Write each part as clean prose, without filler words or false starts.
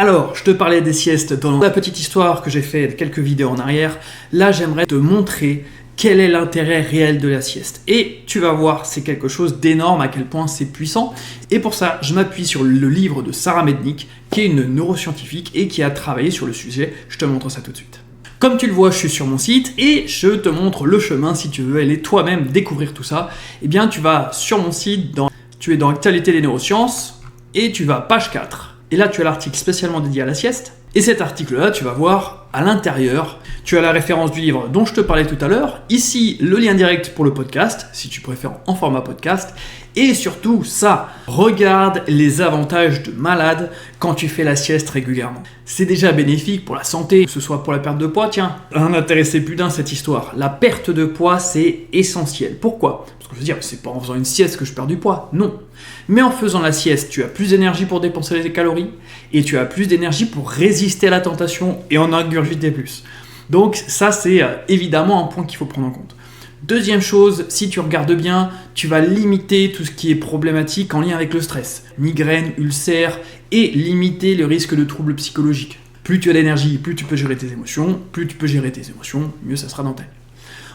Alors, je te parlais des siestes dans la petite histoire que j'ai fait quelques vidéos en arrière. Là, j'aimerais te montrer quel est l'intérêt réel de la sieste. Et tu vas voir, c'est quelque chose d'énorme à quel point c'est puissant. Et pour ça, je m'appuie sur le livre de Sarah Mednick, qui est une neuroscientifique et qui a travaillé sur le sujet. Je te montre ça tout de suite. Comme tu le vois, je suis sur mon site et je te montre le chemin si tu veux aller toi-même découvrir tout ça. Eh bien, tu vas sur mon site, tu es dans Actualité des neurosciences et tu vas page 4. Et là, tu as l'article spécialement dédié à la sieste. Et cet article-là, tu vas voir à l'intérieur, tu as la référence du livre dont je te parlais tout à l'heure. Ici, le lien direct pour le podcast, si tu préfères en format podcast. Et surtout, ça, regarde les avantages de malade quand tu fais la sieste régulièrement. C'est déjà bénéfique pour la santé, que ce soit pour la perte de poids. Tiens, un intéressé plus d'un cette histoire. La perte de poids, c'est essentiel. Pourquoi ? Parce que je veux dire, c'est pas en faisant une sieste que je perds du poids, non. Mais en faisant la sieste, tu as plus d'énergie pour dépenser les calories et tu as plus d'énergie pour résister à la tentation et en ingurgiter plus. Donc ça, c'est évidemment un point qu'il faut prendre en compte. Deuxième chose, si tu regardes bien, tu vas limiter tout ce qui est problématique en lien avec le stress. Migraine, ulcère et limiter le risque de troubles psychologiques. Plus tu as d'énergie, plus tu peux gérer tes émotions. Plus tu peux gérer tes émotions, mieux ça sera dans ta vie.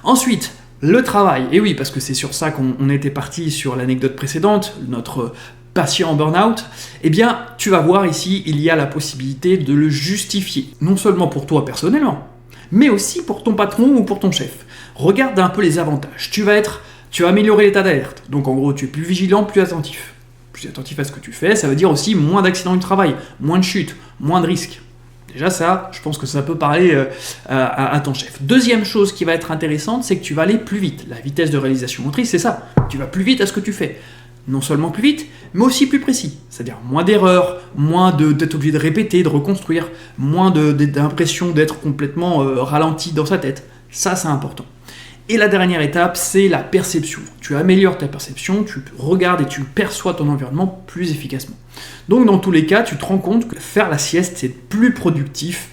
Ensuite, le travail. Et oui, parce que c'est sur ça qu'on était parti sur l'anecdote précédente, notre patient en burn-out. Eh bien, tu vas voir ici, il y a la possibilité de le justifier. Non seulement pour toi personnellement, mais aussi pour ton patron ou pour ton chef. Regarde un peu les avantages. Tu vas améliorer l'état d'alerte. Donc en gros, tu es plus vigilant, plus attentif. Plus attentif à ce que tu fais, ça veut dire aussi moins d'accidents du travail, moins de chutes, moins de risques. Déjà ça, je pense que ça peut parler à ton chef. Deuxième chose qui va être intéressante, c'est que tu vas aller plus vite. La vitesse de réalisation motrice, c'est ça. Tu vas plus vite à ce que tu fais. Non seulement plus vite, mais aussi plus précis. C'est-à-dire moins d'erreurs, moins d'être obligé de répéter, de reconstruire, moins d'impression d'être complètement ralenti dans sa tête. Ça, c'est important. Et la dernière étape, c'est la perception. Tu améliores ta perception, tu regardes et tu perçois ton environnement plus efficacement. Donc dans tous les cas, tu te rends compte que faire la sieste, c'est plus productif.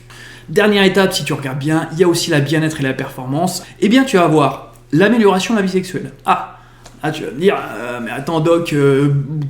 Dernière étape, si tu regardes bien, il y a aussi la bien-être et la performance. Eh bien, tu vas avoir l'amélioration de la vie sexuelle. Ah, tu vas me dire, mais attends Doc,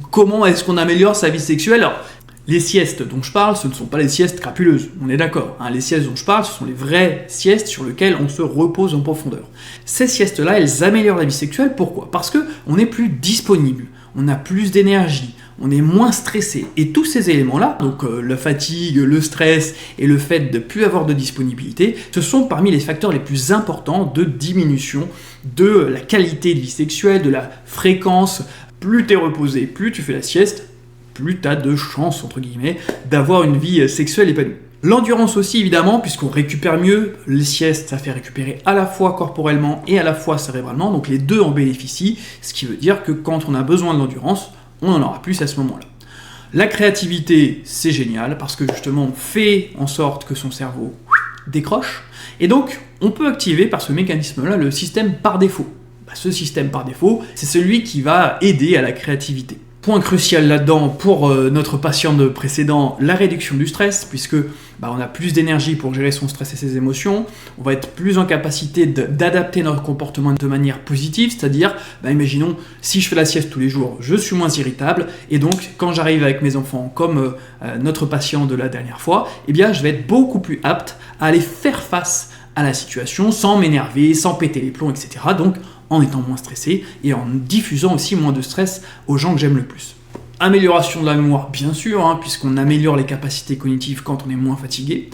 comment est-ce qu'on améliore sa vie sexuelle ? Alors, les siestes dont je parle, ce ne sont pas les siestes crapuleuses, on est d'accord. Les siestes dont je parle, ce sont les vraies siestes sur lesquelles on se repose en profondeur. Ces siestes-là, elles améliorent la vie sexuelle, pourquoi ? Parce qu'on est plus disponible, on a plus d'énergie, on est moins stressé. Et tous ces éléments-là, donc la fatigue, le stress et le fait de ne plus avoir de disponibilité, ce sont parmi les facteurs les plus importants de diminution de la qualité de vie sexuelle, de la fréquence. Plus tu es reposé, plus tu fais la sieste, plus tu as de chances, entre guillemets, d'avoir une vie sexuelle épanouie. L'endurance aussi, évidemment, puisqu'on récupère mieux. Les siestes, ça fait récupérer à la fois corporellement et à la fois cérébralement, donc les deux en bénéficient, ce qui veut dire que quand on a besoin de l'endurance, on en aura plus à ce moment-là. La créativité, c'est génial, parce que justement, on fait en sorte que son cerveau décroche, et donc, on peut activer par ce mécanisme-là le système par défaut. Ce système par défaut, c'est celui qui va aider à la créativité. Point crucial là-dedans pour notre patient de précédent, la réduction du stress, puisque on a plus d'énergie pour gérer son stress et ses émotions, on va être plus en capacité d'adapter notre comportement de manière positive, c'est-à-dire, imaginons, si je fais la sieste tous les jours, je suis moins irritable, et donc quand j'arrive avec mes enfants, comme notre patient de la dernière fois, je vais être beaucoup plus apte à aller faire face à la situation sans m'énerver, sans péter les plombs, etc. Donc, en étant moins stressé et en diffusant aussi moins de stress aux gens que j'aime le plus. Amélioration de la mémoire, bien sûr, puisqu'on améliore les capacités cognitives quand on est moins fatigué.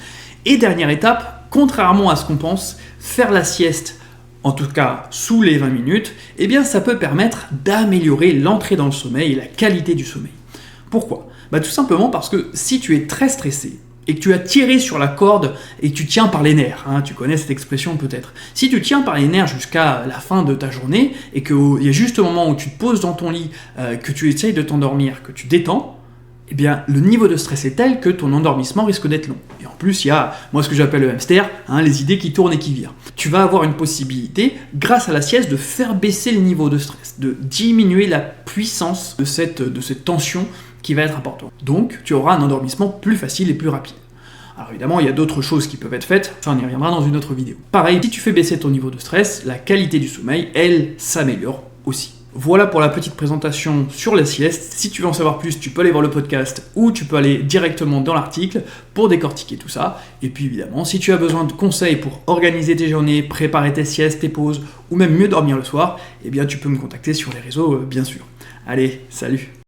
Et dernière étape, contrairement à ce qu'on pense, faire la sieste, en tout cas sous les 20 minutes, ça peut permettre d'améliorer l'entrée dans le sommeil et la qualité du sommeil. Pourquoi ? Tout simplement parce que si tu es très stressé, et que tu as tiré sur la corde et que tu tiens par les nerfs, tu connais cette expression peut-être. Si tu tiens par les nerfs jusqu'à la fin de ta journée et qu'il y a juste au moment où tu te poses dans ton lit, que tu essayes de t'endormir, que tu détends, le niveau de stress est tel que ton endormissement risque d'être long. Et en plus, il y a, moi ce que j'appelle le hamster, les idées qui tournent et qui virent. Tu vas avoir une possibilité, grâce à la sieste, de faire baisser le niveau de stress, de diminuer la puissance de cette tension qui va être importante. Donc, tu auras un endormissement plus facile et plus rapide. Alors évidemment, il y a d'autres choses qui peuvent être faites, ça on y reviendra dans une autre vidéo. Pareil, si tu fais baisser ton niveau de stress, la qualité du sommeil, elle, s'améliore aussi. Voilà pour la petite présentation sur la sieste. Si tu veux en savoir plus, tu peux aller voir le podcast ou tu peux aller directement dans l'article pour décortiquer tout ça. Et puis évidemment, si tu as besoin de conseils pour organiser tes journées, préparer tes siestes, tes pauses ou même mieux dormir le soir, eh bien tu peux me contacter sur les réseaux bien sûr. Allez, salut!